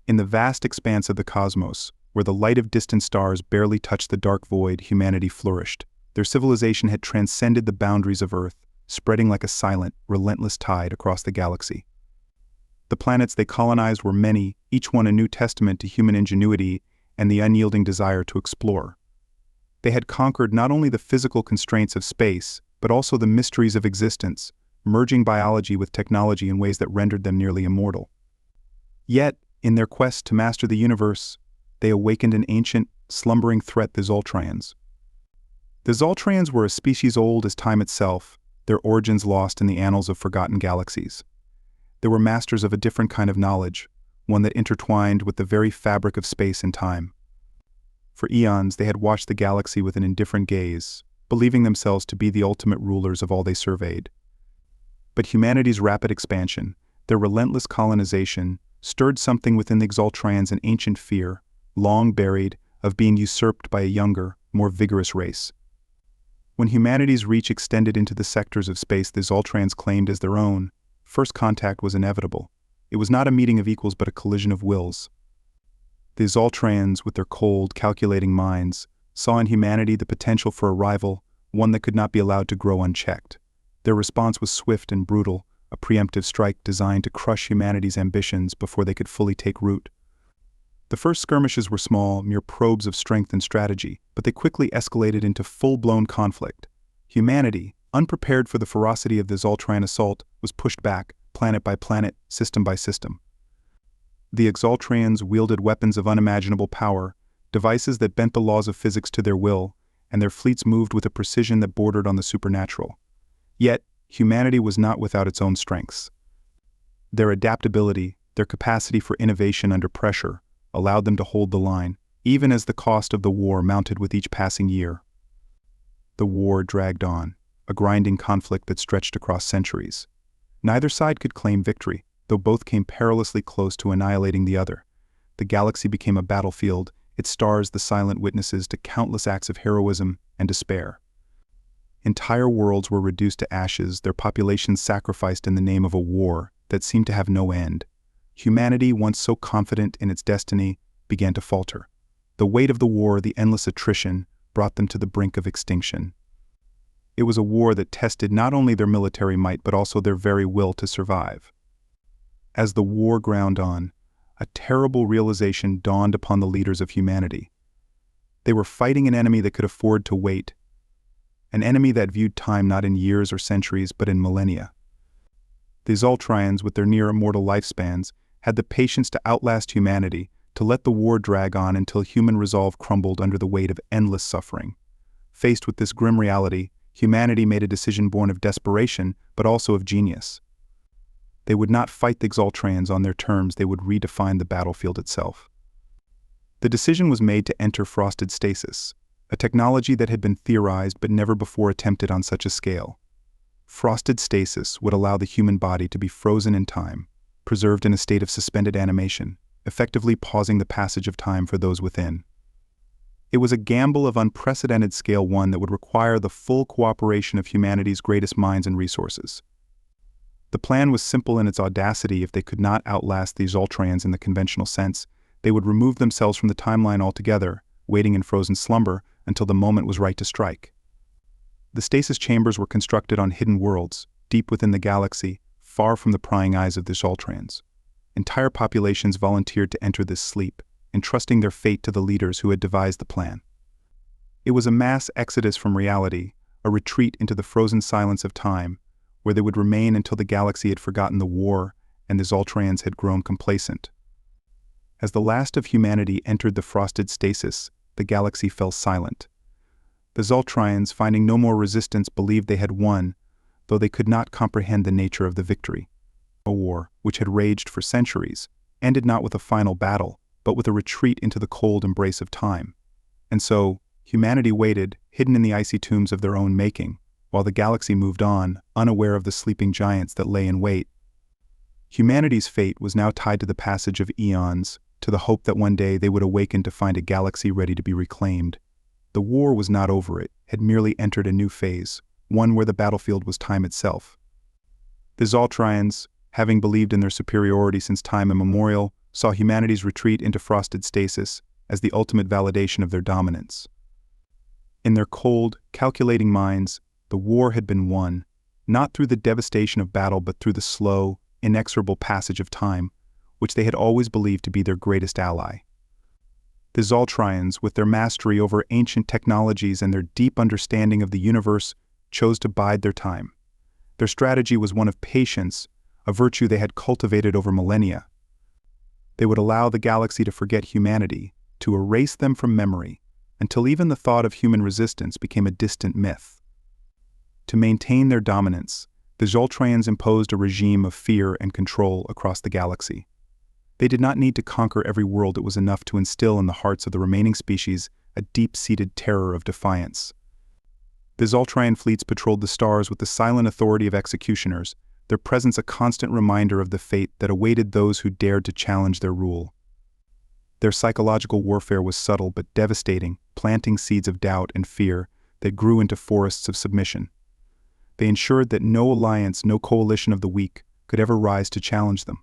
In the vast expanse of the cosmos, where the light of distant stars barely touched the dark void, humanity flourished. Their civilization had transcended the boundaries of Earth, spreading like a silent, relentless tide across the galaxy. The planets they colonized were many, each one a new testament to human ingenuity and the unyielding desire to explore. They had conquered not only the physical constraints of space, but also the mysteries of existence, merging biology with technology in ways that rendered them nearly immortal. Yet, in their quest to master the universe, they awakened an ancient, slumbering threat: the Zoltrians. The Zoltrians were a species old as time itself, their origins lost in the annals of forgotten galaxies. They were masters of a different kind of knowledge, one that intertwined with the very fabric of space and time. For eons, they had watched the galaxy with an indifferent gaze, believing themselves to be the ultimate rulers of all they surveyed. But humanity's rapid expansion, their relentless colonization, stirred something within the Zoltrians, an ancient fear, long buried, of being usurped by a younger, more vigorous race. When humanity's reach extended into the sectors of space the Zoltrians claimed as their own, first contact was inevitable. It was not a meeting of equals but a collision of wills. The Zoltrians, with their cold, calculating minds, saw in humanity the potential for a rival, one that could not be allowed to grow unchecked. Their response was swift and brutal, a preemptive strike designed to crush humanity's ambitions before they could fully take root. The first skirmishes were small, mere probes of strength and strategy, but they quickly escalated into full-blown conflict. Humanity, unprepared for the ferocity of the Zoltrian assault, was pushed back, planet by planet, system by system. The Zoltrians wielded weapons of unimaginable power, devices that bent the laws of physics to their will, and their fleets moved with a precision that bordered on the supernatural. Yet, humanity was not without its own strengths. Their adaptability, their capacity for innovation under pressure, allowed them to hold the line, even as the cost of the war mounted with each passing year. The war dragged on, a grinding conflict that stretched across centuries. Neither side could claim victory, though both came perilously close to annihilating the other. The galaxy became a battlefield, its stars the silent witnesses to countless acts of heroism and despair. Entire worlds were reduced to ashes, their populations sacrificed in the name of a war that seemed to have no end. Humanity, once so confident in its destiny, began to falter. The weight of the war, the endless attrition, brought them to the brink of extinction. It was a war that tested not only their military might but also their very will to survive. As the war ground on, a terrible realization dawned upon the leaders of humanity. They were fighting an enemy that could afford to wait, an enemy that viewed time not in years or centuries but in millennia. The Zoltrians, with their near-immortal lifespans, had the patience to outlast humanity, to let the war drag on until human resolve crumbled under the weight of endless suffering. Faced with this grim reality, humanity made a decision born of desperation, but also of genius. They would not fight the Zoltrians on their terms, they would redefine the battlefield itself. The decision was made to enter frosted stasis, a technology that had been theorized but never before attempted on such a scale. Frosted stasis would allow the human body to be frozen in time, preserved in a state of suspended animation, effectively pausing the passage of time for those within. It was a gamble of unprecedented scale, one that would require the full cooperation of humanity's greatest minds and resources. The plan was simple in its audacity. If they could not outlast the Zoltrians in the conventional sense, they would remove themselves from the timeline altogether, waiting in frozen slumber until the moment was right to strike. The stasis chambers were constructed on hidden worlds, deep within the galaxy, far from the prying eyes of the Zoltrians. Entire populations volunteered to enter this sleep, entrusting their fate to the leaders who had devised the plan. It was a mass exodus from reality, a retreat into the frozen silence of time, where they would remain until the galaxy had forgotten the war and the Zoltrians had grown complacent. As the last of humanity entered the frosted stasis, the galaxy fell silent. The Zoltrians, finding no more resistance, believed they had won, though they could not comprehend the nature of the victory. A war, which had raged for centuries, ended not with a final battle, but with a retreat into the cold embrace of time. And so, humanity waited, hidden in the icy tombs of their own making, while the galaxy moved on, unaware of the sleeping giants that lay in wait. Humanity's fate was now tied to the passage of eons, to the hope that one day they would awaken to find a galaxy ready to be reclaimed. The war was not over, it had merely entered a new phase, one where the battlefield was time itself. The Zoltrians, having believed in their superiority since time immemorial, saw humanity's retreat into frosted stasis as the ultimate validation of their dominance. In their cold, calculating minds, the war had been won, not through the devastation of battle but through the slow, inexorable passage of time, which they had always believed to be their greatest ally. The Zoltrians, with their mastery over ancient technologies and their deep understanding of the universe, chose to bide their time. Their strategy was one of patience, a virtue they had cultivated over millennia. They would allow the galaxy to forget humanity, to erase them from memory, until even the thought of human resistance became a distant myth. To maintain their dominance, the Zoltrians imposed a regime of fear and control across the galaxy. They did not need to conquer every world. It was enough to instill in the hearts of the remaining species a deep-seated terror of defiance. The Zoltrian fleets patrolled the stars with the silent authority of executioners, their presence a constant reminder of the fate that awaited those who dared to challenge their rule. Their psychological warfare was subtle but devastating, planting seeds of doubt and fear that grew into forests of submission. They ensured that no alliance, no coalition of the weak could ever rise to challenge them.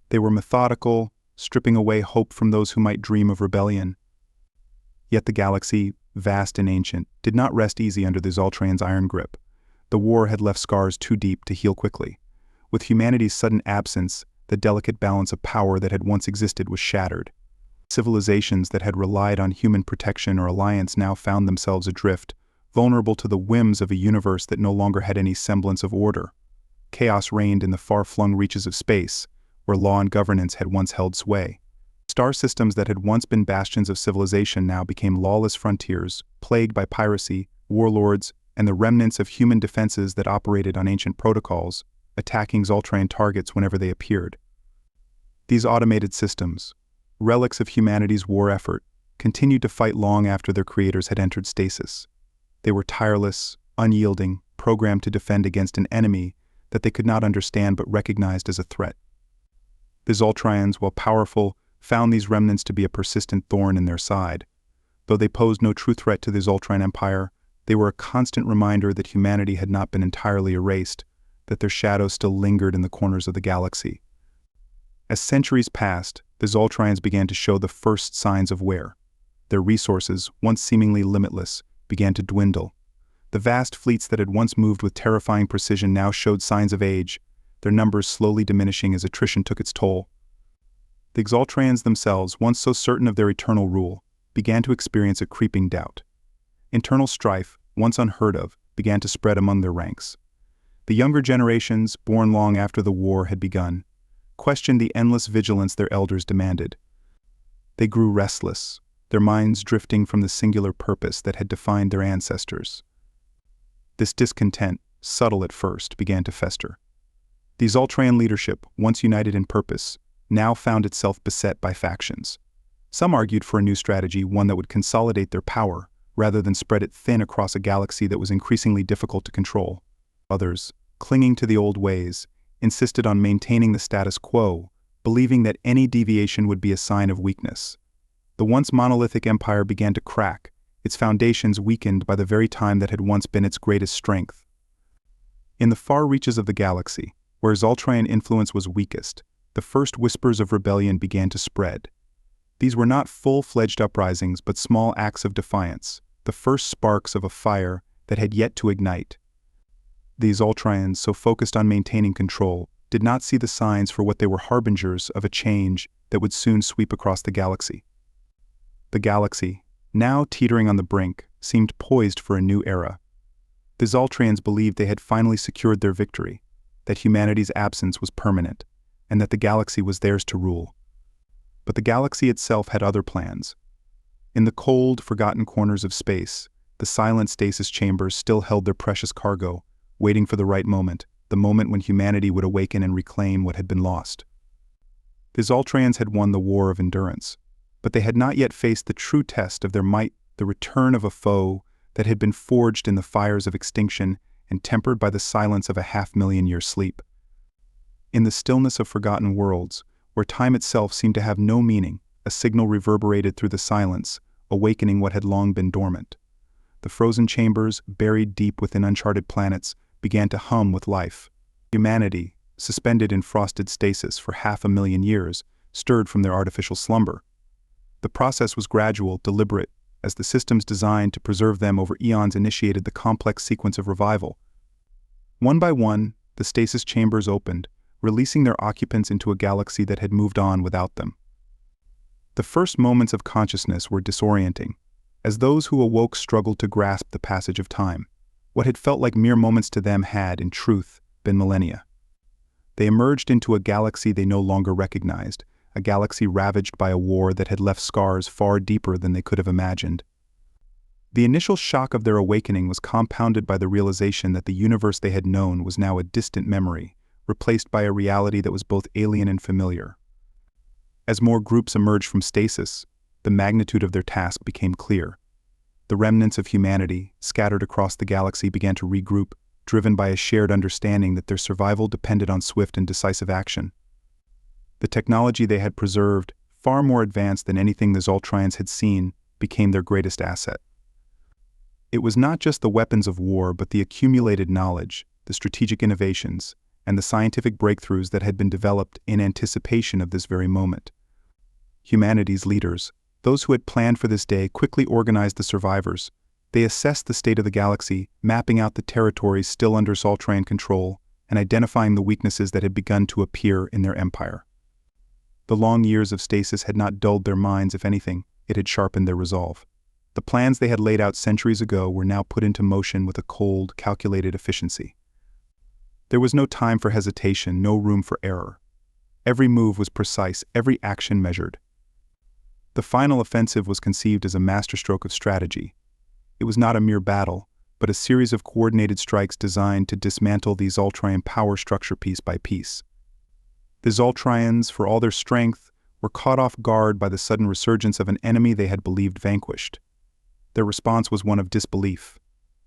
They were methodical, stripping away hope from those who might dream of rebellion. Yet the galaxy, vast and ancient, did not rest easy under the Zoltrians' iron grip. The war had left scars too deep to heal quickly. With humanity's sudden absence, the delicate balance of power that had once existed was shattered. Civilizations that had relied on human protection or alliance now found themselves adrift, vulnerable to the whims of a universe that no longer had any semblance of order. Chaos reigned in the far-flung reaches of space, where law and governance had once held sway. Star systems that had once been bastions of civilization now became lawless frontiers, plagued by piracy, warlords, and the remnants of human defenses that operated on ancient protocols, attacking Zoltrian targets whenever they appeared. These automated systems, relics of humanity's war effort, continued to fight long after their creators had entered stasis. They were tireless, unyielding, programmed to defend against an enemy that they could not understand but recognized as a threat. The Zoltrians, while powerful, found these remnants to be a persistent thorn in their side. Though they posed no true threat to the Zoltrian Empire, they were a constant reminder that humanity had not been entirely erased, that their shadows still lingered in the corners of the galaxy. As centuries passed, the Zoltrians began to show the first signs of wear. Their resources, once seemingly limitless, began to dwindle. The vast fleets that had once moved with terrifying precision now showed signs of age, their numbers slowly diminishing as attrition took its toll. The Zoltrians themselves, once so certain of their eternal rule, began to experience a creeping doubt. Internal strife, once unheard of, began to spread among their ranks. The younger generations, born long after the war had begun, questioned the endless vigilance their elders demanded. They grew restless, their minds drifting from the singular purpose that had defined their ancestors. This discontent, subtle at first, began to fester. The Zoltrian leadership, once united in purpose, now found itself beset by factions. Some argued for a new strategy, one that would consolidate their power, rather than spread it thin across a galaxy that was increasingly difficult to control. Others, clinging to the old ways, insisted on maintaining the status quo, believing that any deviation would be a sign of weakness. The once monolithic empire began to crack, its foundations weakened by the very time that had once been its greatest strength. In the far reaches of the galaxy, where Zoltrian influence was weakest, the first whispers of rebellion began to spread. These were not full-fledged uprisings but small acts of defiance, the first sparks of a fire that had yet to ignite. These Zoltrians, so focused on maintaining control, did not see the signs for what they were harbingers of a change that would soon sweep across the galaxy. The galaxy, now teetering on the brink, seemed poised for a new era. The Zoltrians believed they had finally secured their victory, that humanity's absence was permanent, and that the galaxy was theirs to rule. But the galaxy itself had other plans. In the cold, forgotten corners of space, the silent stasis chambers still held their precious cargo, waiting for the right moment, the moment when humanity would awaken and reclaim what had been lost. The Zoltrians had won the war of endurance, but they had not yet faced the true test of their might, the return of a foe that had been forged in the fires of extinction and tempered by the silence of a 500,000-year sleep. In the stillness of forgotten worlds, where time itself seemed to have no meaning, a signal reverberated through the silence, awakening what had long been dormant. The frozen chambers, buried deep within uncharted planets, began to hum with life. Humanity, suspended in frosted stasis for 500,000 years, stirred from their artificial slumber. The process was gradual, deliberate, as the systems designed to preserve them over eons initiated the complex sequence of revival. One by one, the stasis chambers opened, releasing their occupants into a galaxy that had moved on without them. The first moments of consciousness were disorienting, as those who awoke struggled to grasp the passage of time. What had felt like mere moments to them had, in truth, been millennia. They emerged into a galaxy they no longer recognized, a galaxy ravaged by a war that had left scars far deeper than they could have imagined. The initial shock of their awakening was compounded by the realization that the universe they had known was now a distant memory, replaced by a reality that was both alien and familiar. As more groups emerged from stasis, the magnitude of their task became clear. The remnants of humanity, scattered across the galaxy, began to regroup, driven by a shared understanding that their survival depended on swift and decisive action. The technology they had preserved, far more advanced than anything the Zoltrians had seen, became their greatest asset. It was not just the weapons of war, but the accumulated knowledge, the strategic innovations, and the scientific breakthroughs that had been developed in anticipation of this very moment. Humanity's leaders, those who had planned for this day, quickly organized the survivors. They assessed the state of the galaxy, mapping out the territories still under Zoltrian control, and identifying the weaknesses that had begun to appear in their empire. The long years of stasis had not dulled their minds; if anything, it had sharpened their resolve. The plans they had laid out centuries ago were now put into motion with a cold, calculated efficiency. There was no time for hesitation, no room for error. Every move was precise, every action measured. The final offensive was conceived as a masterstroke of strategy. It was not a mere battle, but a series of coordinated strikes designed to dismantle the Zoltrian power structure piece by piece. The Zoltrians, for all their strength, were caught off guard by the sudden resurgence of an enemy they had believed vanquished. Their response was one of disbelief,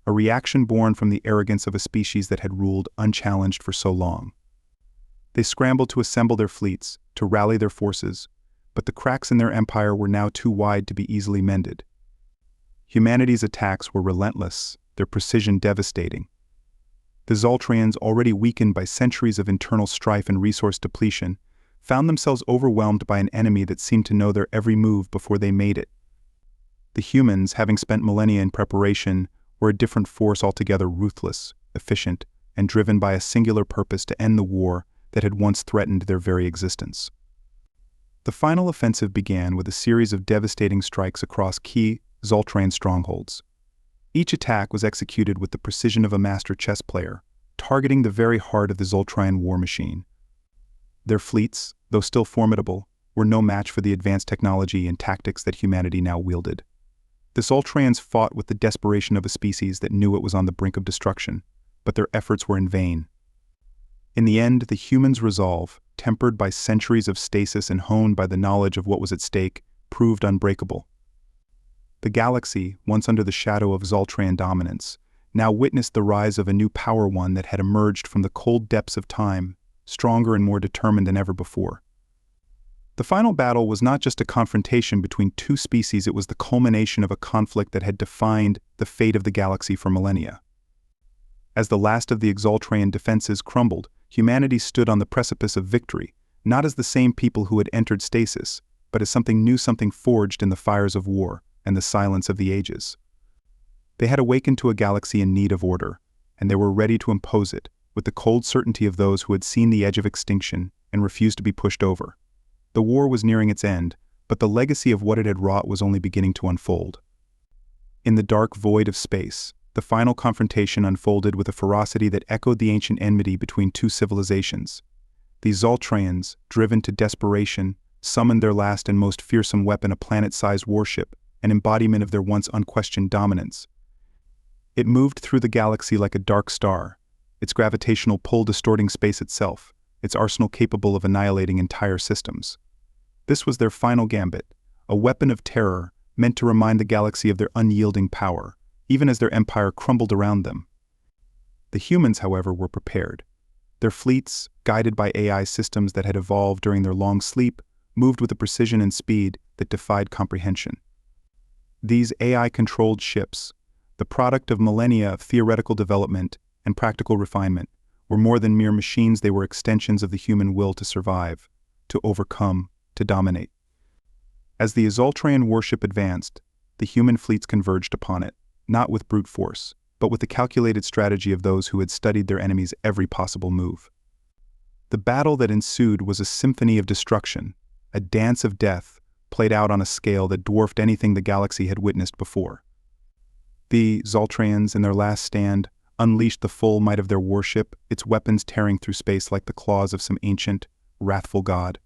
a reaction born from the arrogance of a species that had ruled unchallenged for so long. They scrambled to assemble their fleets, to rally their forces, but the cracks in their empire were now too wide to be easily mended. Humanity's attacks were relentless, their precision devastating. The Zoltrians, already weakened by centuries of internal strife and resource depletion, found themselves overwhelmed by an enemy that seemed to know their every move before they made it. The humans, having spent millennia in preparation, were a different force altogether, ruthless, efficient, and driven by a singular purpose to end the war that had once threatened their very existence. The final offensive began with a series of devastating strikes across key Zoltrian strongholds. Each attack was executed with the precision of a master chess player, targeting the very heart of the Zoltrian war machine. Their fleets, though still formidable, were no match for the advanced technology and tactics that humanity now wielded. The Zoltrians fought with the desperation of a species that knew it was on the brink of destruction, but their efforts were in vain. In the end, the humans' resolve, tempered by centuries of stasis and honed by the knowledge of what was at stake, proved unbreakable. The galaxy, once under the shadow of Zoltrian dominance, now witnessed the rise of a new power, one that had emerged from the cold depths of time, stronger and more determined than ever before. The final battle was not just a confrontation between two species, it was the culmination of a conflict that had defined the fate of the galaxy for millennia. As the last of the Zoltrian defenses crumbled, humanity stood on the precipice of victory, not as the same people who had entered stasis, but as something new, something forged in the fires of war and the silence of the ages. They had awakened to a galaxy in need of order, and they were ready to impose it, with the cold certainty of those who had seen the edge of extinction and refused to be pushed over. The war was nearing its end, but the legacy of what it had wrought was only beginning to unfold. In the dark void of space, the final confrontation unfolded with a ferocity that echoed the ancient enmity between two civilizations. The Zoltrians, driven to desperation, summoned their last and most fearsome weapon, a planet-sized warship, an embodiment of their once unquestioned dominance. It moved through the galaxy like a dark star, its gravitational pull distorting space itself, its arsenal capable of annihilating entire systems. This was their final gambit, a weapon of terror meant to remind the galaxy of their unyielding power, even as their empire crumbled around them. The humans, however, were prepared. Their fleets, guided by AI systems that had evolved during their long sleep, moved with a precision and speed that defied comprehension. These AI-controlled ships, the product of millennia of theoretical development and practical refinement, were more than mere machines. They were extensions of the human will to survive, to overcome, to dominate. As the Exhilarating warship advanced, the human fleets converged upon it, not with brute force, but with the calculated strategy of those who had studied their enemy's every possible move. The battle that ensued was a symphony of destruction, a dance of death played out on a scale that dwarfed anything the galaxy had witnessed before. The Exhilarations, in their last stand, unleashed the full might of their warship, its weapons tearing through space like the claws of some ancient, wrathful god.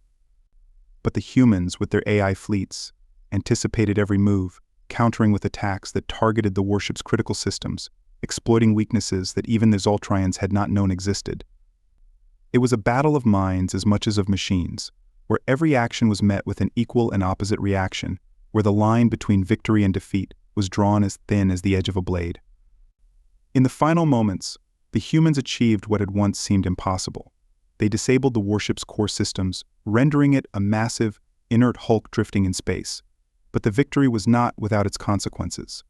But the humans, with their AI fleets, anticipated every move, countering with attacks that targeted the warship's critical systems, exploiting weaknesses that even the Exhilarations had not known existed. It was a battle of minds as much as of machines, where every action was met with an equal and opposite reaction, where the line between victory and defeat was drawn as thin as the edge of a blade. In the final moments, the humans achieved what had once seemed impossible. They disabled the warship's core systems, rendering it a massive, inert hulk drifting in space. But the victory was not without its consequences.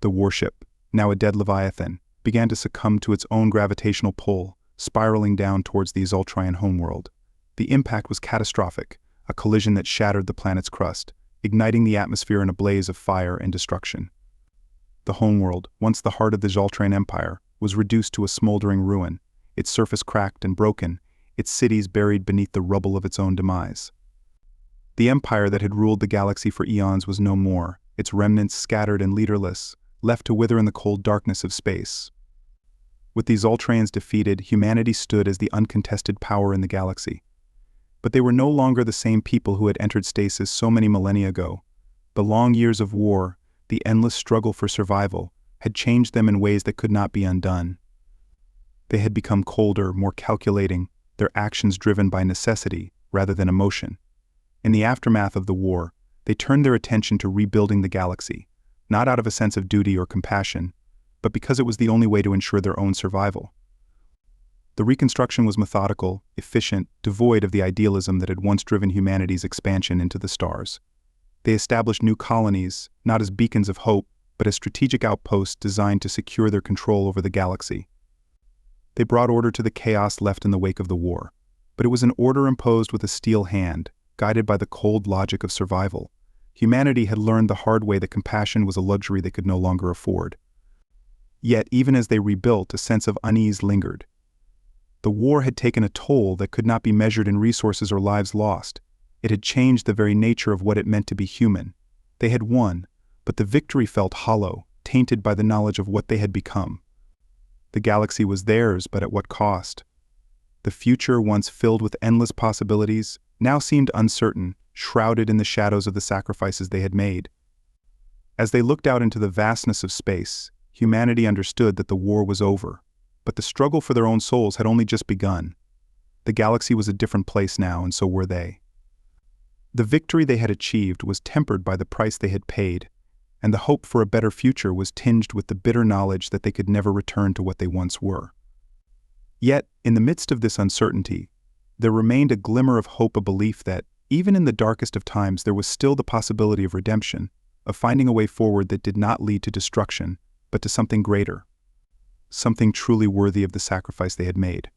The warship, now a dead Leviathan, began to succumb to its own gravitational pull, spiraling down towards the Exhilarating homeworld. The impact was catastrophic, a collision that shattered the planet's crust, igniting the atmosphere in a blaze of fire and destruction. The homeworld, once the heart of the Exhilarating Empire, was reduced to a smoldering ruin, its surface cracked and broken, its cities buried beneath the rubble of its own demise. The empire that had ruled the galaxy for eons was no more, its remnants scattered and leaderless, left to wither in the cold darkness of space. With the Exhilarations defeated, humanity stood as the uncontested power in the galaxy. But they were no longer the same people who had entered Stasis so many millennia ago. The long years of war, the endless struggle for survival, had changed them in ways that could not be undone. They had become colder, more calculating, their actions driven by necessity rather than emotion. In the aftermath of the war, they turned their attention to rebuilding the galaxy, not out of a sense of duty or compassion, but because it was the only way to ensure their own survival. The reconstruction was methodical, efficient, devoid of the idealism that had once driven humanity's expansion into the stars. They established new colonies, not as beacons of hope, but as strategic outposts designed to secure their control over the galaxy. They brought order to the chaos left in the wake of the war, but it was an order imposed with a steel hand, guided by the cold logic of survival. Humanity had learned the hard way that compassion was a luxury they could no longer afford. Yet, even as they rebuilt, a sense of unease lingered. The war had taken a toll that could not be measured in resources or lives lost. It had changed the very nature of what it meant to be human. They had won, but the victory felt hollow, tainted by the knowledge of what they had become. The galaxy was theirs, but at what cost? The future, once filled with endless possibilities, now seemed uncertain, shrouded in the shadows of the sacrifices they had made. As they looked out into the vastness of space, humanity understood that the war was over, but the struggle for their own souls had only just begun. The galaxy was a different place now, and so were they. The victory they had achieved was tempered by the price they had paid, and the hope for a better future was tinged with the bitter knowledge that they could never return to what they once were. Yet, in the midst of this uncertainty, there remained a glimmer of hope, a belief that, even in the darkest of times, there was still the possibility of redemption, of finding a way forward that did not lead to destruction, but to something greater, something truly worthy of the sacrifice they had made.